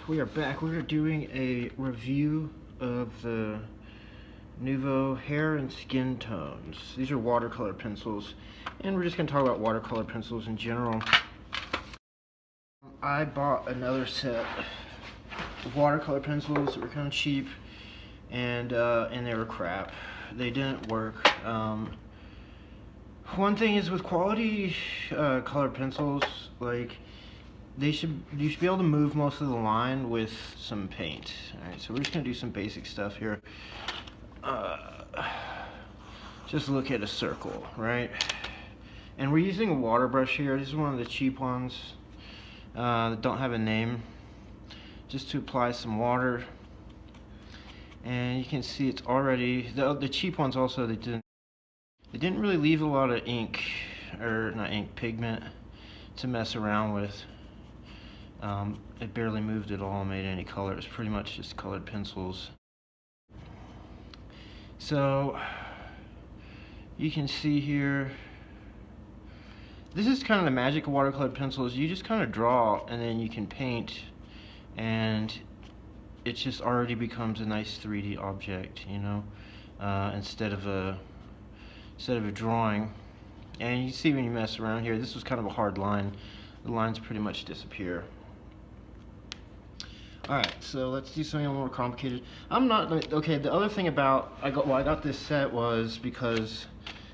we are back. We are doing a review of the Nuvo hair and skin tones. These are watercolor pencils, and we're just going to talk about watercolor pencils in general. I bought another set of watercolor pencils that were kind of cheap, and they were crap. They didn't work. One thing is with quality colored pencils, like you should be able to move most of the line with some paint. Alright, so we're just gonna do some basic stuff here. Just look at a circle, right? And we're using a water brush here. This is one of the cheap ones that don't have a name. Just to apply some water. And you can see it's already, the cheap ones also, they didn't really leave a lot of ink, or not ink, pigment to mess around with. It barely moved at all, made any color. It was pretty much just colored pencils. So you can see here, this is kind of the magic of watercolored pencils. You just kind of draw and then you can paint, and it just already becomes a nice 3D object, you know, instead of a drawing. And you see when you mess around here, this was kind of a hard line. The lines pretty much disappear. Alright, so let's do something a little more complicated. Okay, the other thing about, I got this set was because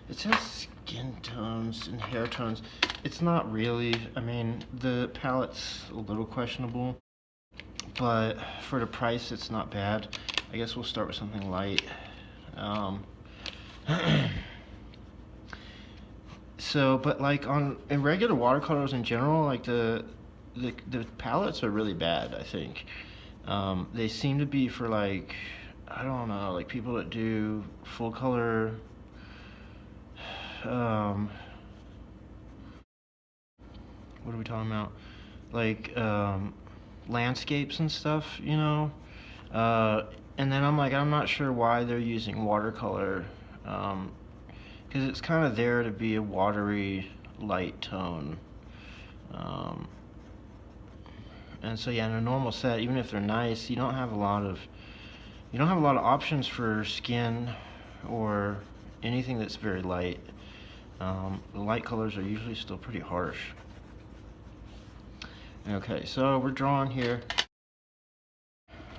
it says skin tones and hair tones. It's not really. I mean, the palette's a little questionable, but for the price, it's not bad. I guess we'll start with something light. So, but like in regular watercolors in general, like the palettes are really bad, I think. They seem to be for, like, I don't know, like people that do full color, what are we talking about? Like, landscapes and stuff, you know? And then I'm not sure why they're using watercolor, because it's kind of there to be a watery, light tone. And so yeah, in a normal set, even if they're nice, you don't have a lot of options for skin or anything that's very light. The light colors are usually still pretty harsh. Okay, so we're drawing here.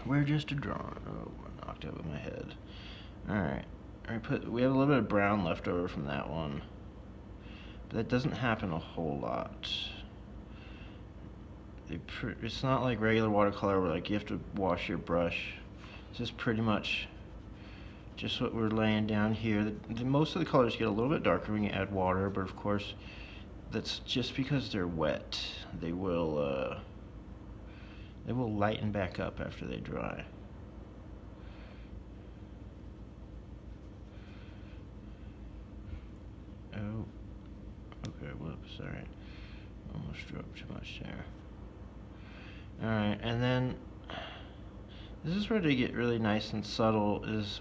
We're just drawing. Oh, I knocked out with my head. Alright. We have a little bit of brown left over from that one. But that doesn't happen a whole lot. It's not like regular watercolor where like you have to wash your brush. It's just pretty much just what we're laying down here. Most of the colors get a little bit darker when you add water, but of course that's just because they're wet. They will lighten back up after they dry. Oh, okay, whoops, alright. Almost dropped too much there. Alright, and then this is where they get really nice and subtle, is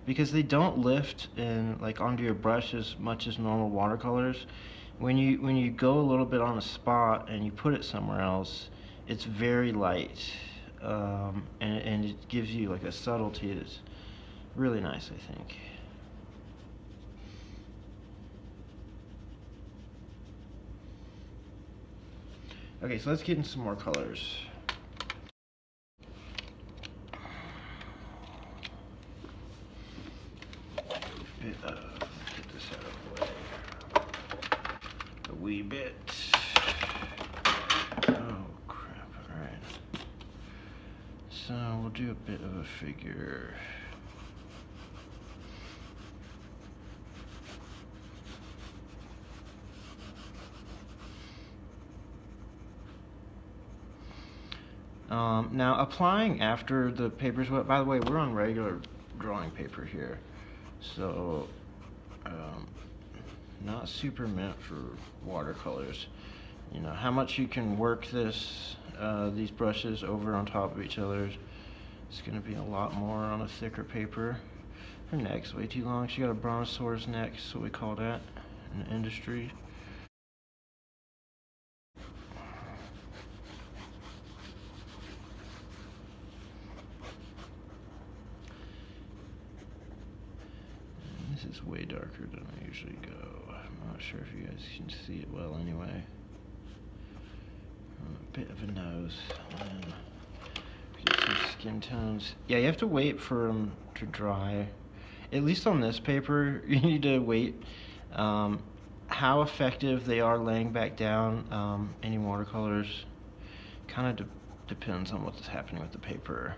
because they don't lift onto your brush as much as normal watercolors. When you go a little bit on a spot and you put it somewhere else, it's very light, and it gives you like a subtlety that's really nice, I think. Okay, so let's get into some more colors. Get this out of the way a wee bit. Oh crap! All right. So we'll do a bit of a figure. Now applying after the paper's wet, by the way, we're on regular drawing paper here, so not super meant for watercolors. You know, how much you can work these brushes over on top of each other, it's going to be a lot more on a thicker paper. Her neck's way too long. She got a brontosaurus neck, so we call that in the industry. is way darker than I usually go. I'm not sure if you guys can see it well anyway. A bit of a nose. And get some skin tones. Yeah, you have to wait for them to dry. At least on this paper, you need to wait. How effective they are laying back down any watercolors kind of depends on what's happening with the paper.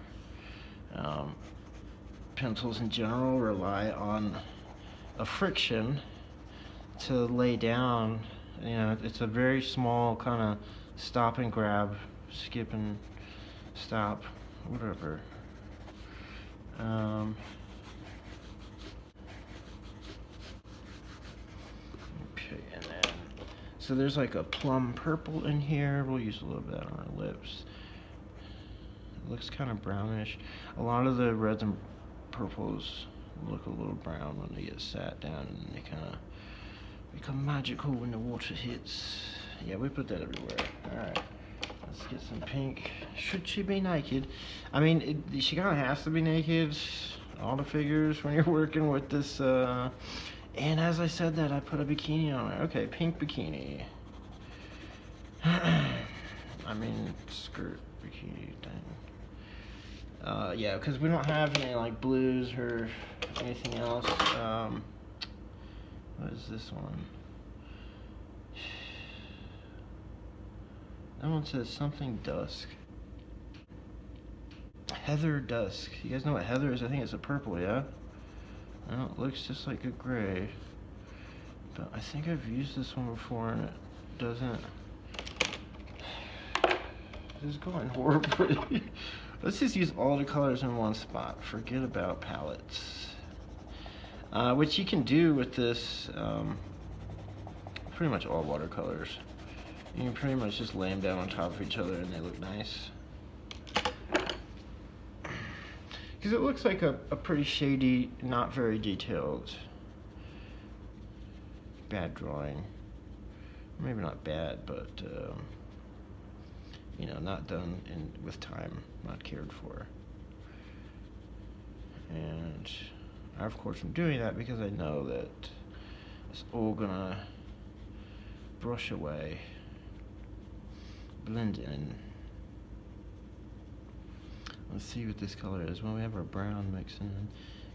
Pencils in general rely on a friction to lay down. You know, it's a very small kind of stop and grab, skip and stop, whatever. Okay, and then so there's like a plum purple in here. We'll use a little bit on our lips. It looks kind of brownish. A lot of the reds and purples look a little brown when they get sat down, and they kind of become magical when the water hits. Yeah, we put that everywhere. Alright, let's get some pink. Should she be naked? I mean, she kind of has to be naked. All the figures when you're working with this. And as I said that, I put a bikini on it. Okay, pink bikini. I mean, skirt bikini thing. Yeah, because we don't have any like blues or anything else. What is this one? That one says something dusk. Heather dusk. You guys know what heather is? I think it's a purple, yeah? Well, it looks just like a gray. But I think I've used this one before and it doesn't... This is going horribly. Let's just use all the colors in one spot. Forget about palettes. Which you can do with this, pretty much all watercolors. You can pretty much just lay them down on top of each other and they look nice. Because it looks like a pretty shady, not very detailed, bad drawing. Maybe not bad, but you know, not done with time, not cared for. And I, of course, am doing that because I know that it's all gonna brush away, blend in. Let's see what this color is. Well, we have our brown mixing in.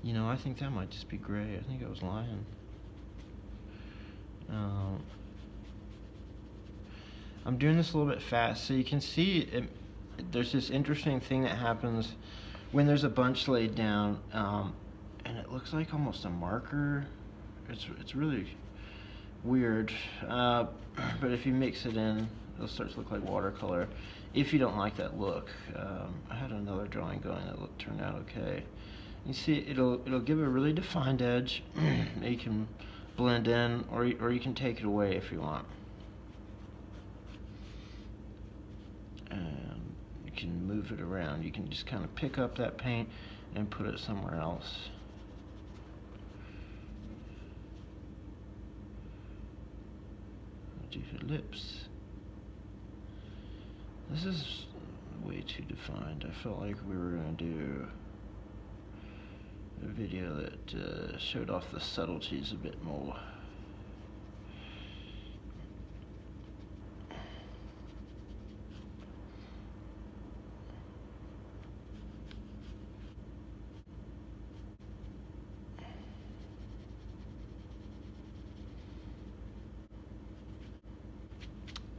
You know, I think that might just be gray. I think I was lying. I'm doing this a little bit fast, so you can see there's this interesting thing that happens when there's a bunch laid down, and it looks like almost a marker. It's really weird, but if you mix it in, it'll start to look like watercolor. If you don't like that look, I had another drawing going that turned out okay. You see, it'll give a really defined edge. You can blend in, or you can take it away if you want. And you can move it around. You can just kind of pick up that paint and put it somewhere else. Do her lips. This is way too defined. I felt like we were going to do a video that showed off the subtleties a bit more.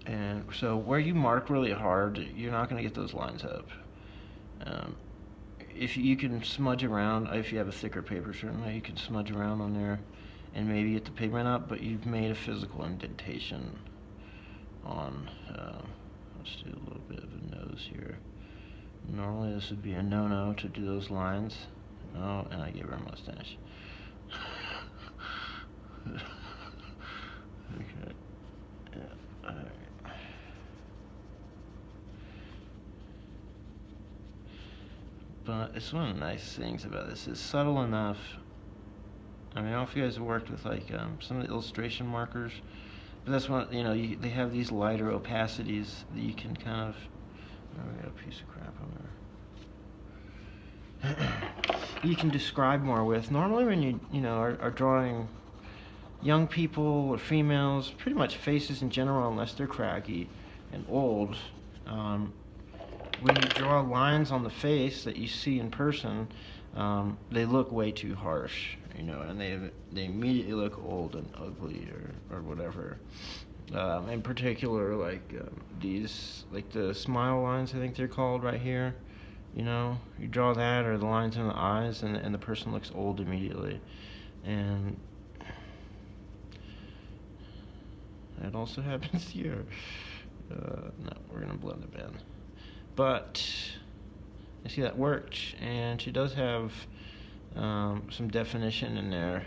And so where you mark really hard, you're not going to get those lines up. If you can smudge around, if you have a thicker paper, certainly you can smudge around on there and maybe get the pigment up, but you've made a physical indentation on, let's do a little bit of a nose here. Normally this would be a no-no to do those lines. Oh, and I gave her a mustache. Okay. Yeah, all right. But it's one of the nice things about this. It's subtle enough. I mean, I don't know if you guys have worked with like some of the illustration markers, but that's one. You know, they have these lighter opacities that you can kind of. Oh, we got a piece of crap on there. you can describe more with. Normally when you know, are drawing young people or females, pretty much faces in general, unless they're craggy and old, when you draw lines on the face that you see in person, they look way too harsh, you know, and they immediately look old and ugly or whatever. In particular, like these, like the smile lines, I think they're called right here. You know, you draw that or the lines in the eyes, and the person looks old immediately. And that also happens here. No, we're gonna blend them in. But I see that worked, and she does have some definition in there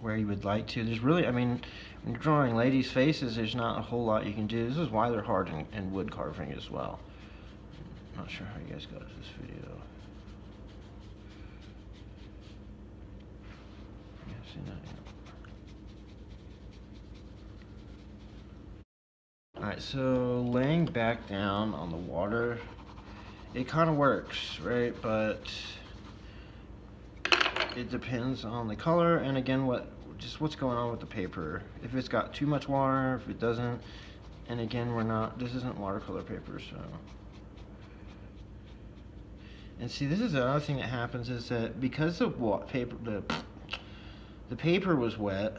where you would like to. There's really, I mean, when you're drawing ladies' faces, there's not a whole lot you can do. This is why they're hard in wood carving as well. I'm not sure how you guys got to this video. Yeah, see that? Yeah. Alright, so laying back down on the water, it kind of works, right? But it depends on the color, and again, what's going on with the paper. If it's got too much water, if it doesn't, and again, this isn't watercolor paper, so. And see, this is the other thing that happens is that because the paper was wet,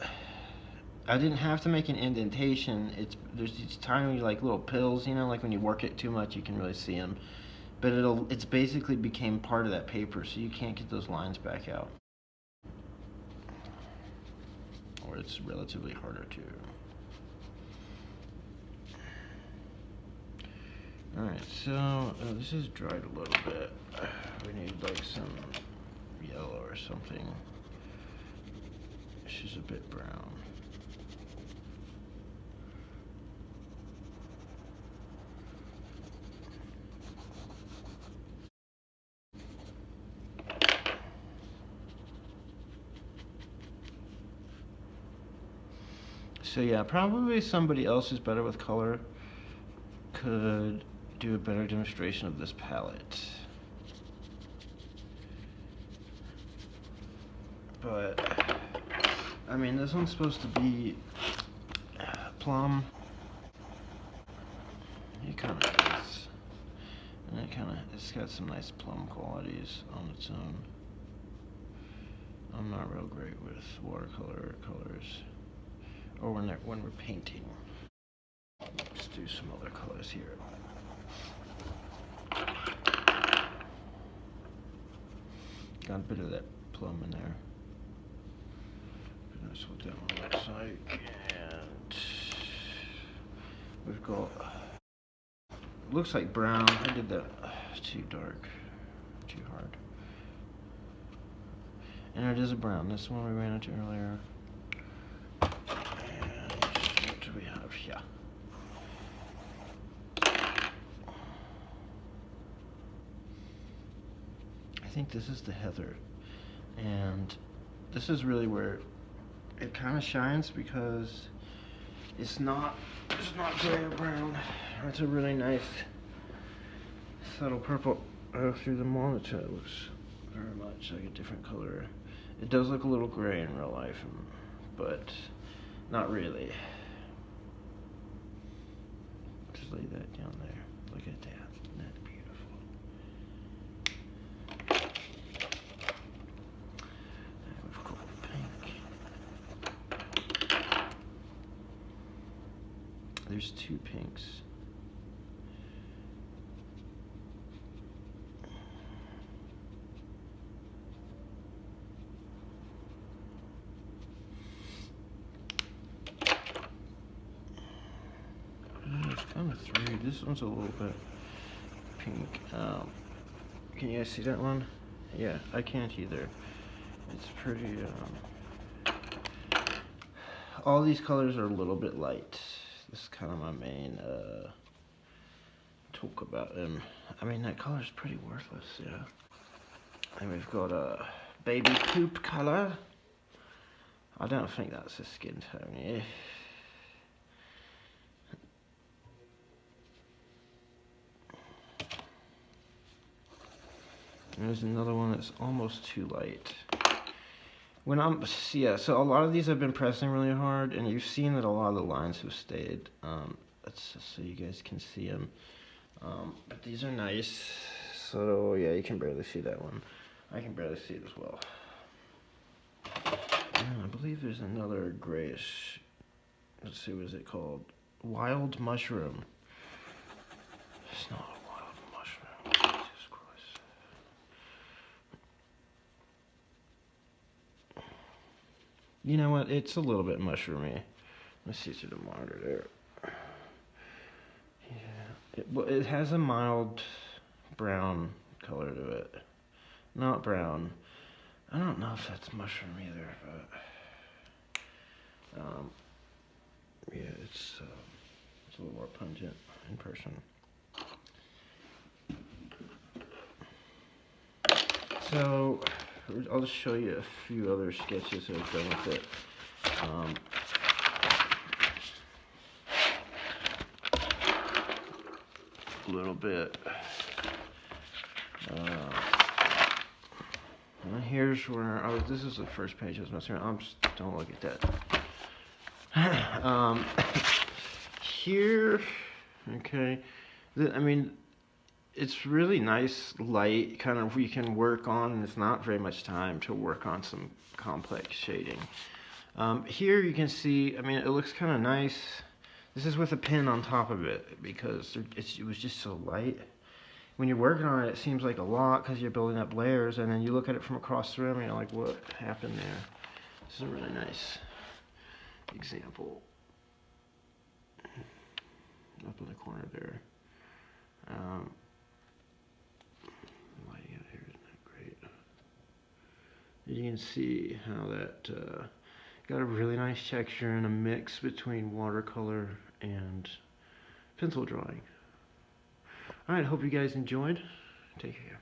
I didn't have to make an indentation. There's these tiny like little pills, you know, like when you work it too much, you can really see them. But it's basically became part of that paper, so you can't get those lines back out. Or it's relatively harder to. Alright, so this is dried a little bit. We need like some yellow or something. This is a bit brown. So yeah, probably somebody else who's better with color could do a better demonstration of this palette. But, I mean, this one's supposed to be plum. It kind of is. And it's got some nice plum qualities on its own. I'm not real great with watercolor colors. Or when we're painting. Let's do some other colors here. Got a bit of that plum in there. That's what that one looks like. And we've got, looks like brown. I did that too dark, too hard. And it is a brown. This one we ran into earlier. And what do we have here? I think this is the heather. And this is really where it kind of shines because it's not gray or brown. It's a really nice subtle purple through the monitor. It looks very much like a different color. It does look a little gray in real life, but not really. Just lay that down there. Look at that. Isn't that beautiful? And we've got pink. There's two pinks. There's kind of three. This one's a little bit pink. Can you guys see that one? Yeah, I can't either. It's pretty, all these colors are a little bit light. This is kind of my main talk about them. I mean, that color is pretty worthless, yeah. And we've got a baby poop color. I don't think that's a skin tone, yeah. And there's another one that's almost too light. So a lot of these I've been pressing really hard, and you've seen that a lot of the lines have stayed. That's just so you guys can see them. But these are nice. So yeah, you can barely see that one. I can barely see it as well. And I believe there's another grayish. Let's see, what is it called? Wild mushroom. It's not a wild mushroom. Jesus Christ. You know what? It's a little bit mushroomy. Let's see through the monitor there. Yeah. It has a mild brown color to it. Not brown. I don't know if that's mushroom either, but yeah, it's a little more pungent in person. So I'll just show you a few other sketches that I've done with it. A little bit. And here's where this is the first page I was messing around. Don't look at that. Here, okay. I mean, it's really nice light, kind of you can work on, and it's not very much time to work on some complex shading. Here you can see, I mean, it looks kind of nice. This is with a pen on top of it because it was just so light. When you're working on it, it seems like a lot because you're building up layers, and then you look at it from across the room and you're like, what happened there? This is a really nice example. Up in the corner there. Lighting out here isn't that great. You can see how that got a really nice texture and a mix between watercolor and pencil drawing. Alright, hope you guys enjoyed. Take care.